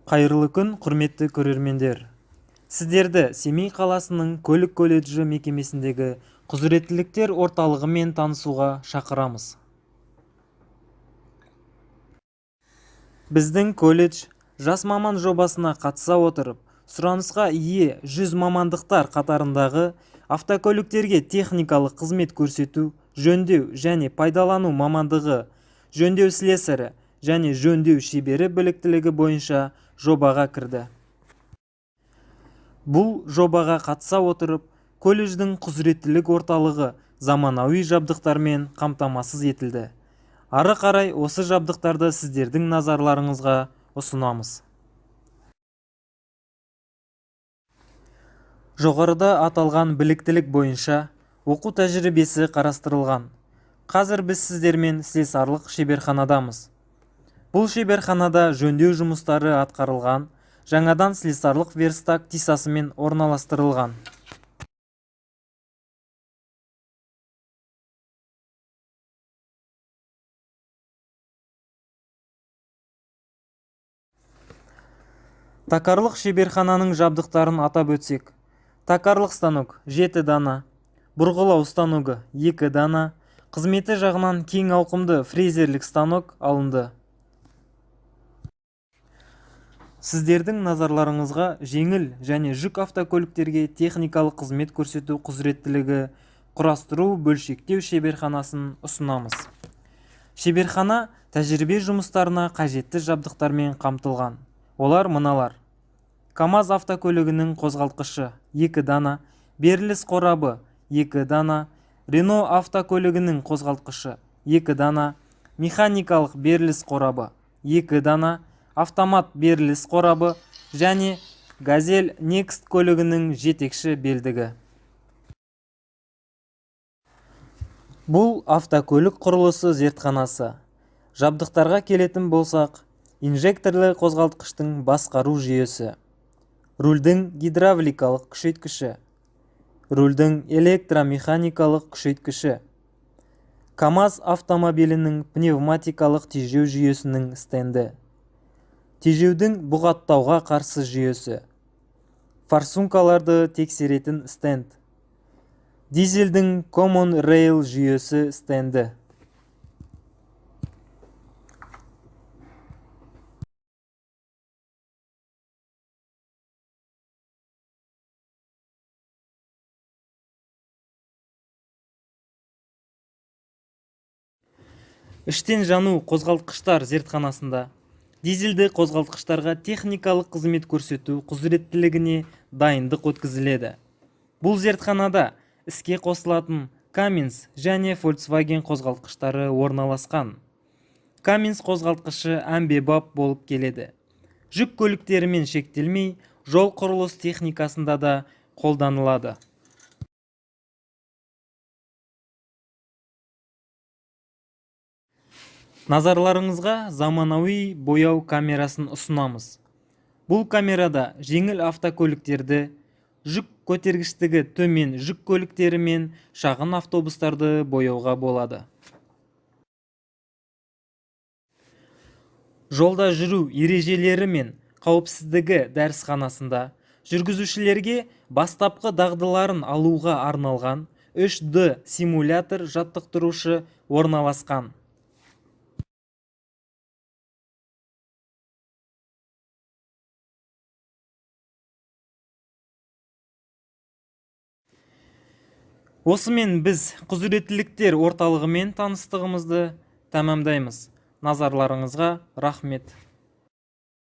Қайырлы күн, құрметті көрермендер. Сіздерді Семей қаласының көлік колледжі мекемесіндегі құзыреттіліктер орталығымен танысуға шақырамыз. Біздің колледж жас маман жобасына қатыса отырып, сұранысқа ие 100 мамандықтар қатарындағы автокөліктерге техникалық қызмет көрсету, жөндеу және пайдалану мамандығы, жөндеу слесарі және жөндеу шебері біліктілігі бойынша жобаға кірді. Бұл жобаға қатыса отырып, колледждің құзыреттілік орталығы заманауи жабдықтармен қамтамасыз етілді. Ары қарай осы жабдықтарды сіздердің назарларыңызға ұсынамыз. Жоғарыда аталған біліктілік бойынша оқу тәжірибесі қарастырылған. Қазір біз сіздермен слесарлық шеберханадамыз. Бұл шеберханада жөндеу жұмыстары атқарылған, жаңадан слесарлық верстак тисасымен орналастырылған. Токарлық шеберхананың жабдықтарын атап өтсек, токарлық станок 7 дана, бұрғылау станогы 2 дана, қызметі жағынан кең ауқымды фрезерлік станок алынды. Сіздердің назарларыңызға жеңіл және жүк автокөліктерге техникалық қызмет көрсету құзыреттілігі құрастыру бөлшектеу шеберханасын ұсынамыз. Шеберхана тәжірибе жұмыстарына қажетті жабдықтармен қамтылған. Олар мыналар: КАМАЗ автокөлігінің қозғалтқышы 2 дана, беріліс қорабы 2 дана, Рено автокөлігінің қозғалтқышы 2 дана, механикалық беріліс қорабы 2 дана, автомат беріліс қорабы және Газель Next көлігінің жетекші белдігі. Бұл автокөлік құрылысы зертханасы. Жабдықтарға келетін болсақ, инжекторлы қозғалтқыштың басқару жүйесі, рульдің гидравликалық күшейткіші, рульдің электромеханикалық күшейткіші, КАМАЗ автомобилінің пневматикалық тежеу жүйесінің стенді, тежеудің бұғаттауға қарсы жүйесі, форсункаларды тексеретін стенд, дизельдің Common Rail жүйесі стенді. Іштен жану қозғалтқыштар зертханасында дизельді қозғалтқыштарға техникалық қызмет көрсету құзыреттілігіне дайындық өткізіледі. Бұл зертханада іске қосылатын Cummins және Volkswagen қозғалтқыштары орналасқан. Cummins қозғалтқышы әмбебап болып келеді. Жүк көліктерімен шектелмей, жол құрылыс техникасында да қолданылады. Назарларыңызға заманауи бояу камерасын ұсынамыз. Бұл камерада жеңіл автокөліктерді, жүк көтергіштігі төмен жүк көліктері мен шағын автобустарды бояуға болады. Жолда жүру ережелері мен қауіпсіздігі дәрісханасында жүргізушілерге бастапқы дағдыларын алуға арналған 3D симулятор жаттықтырушы орналасқан. Осымен біз құзыреттіліктер орталығымен таныстығымызды тәмамдаймыз. Назарларыңызға рахмет.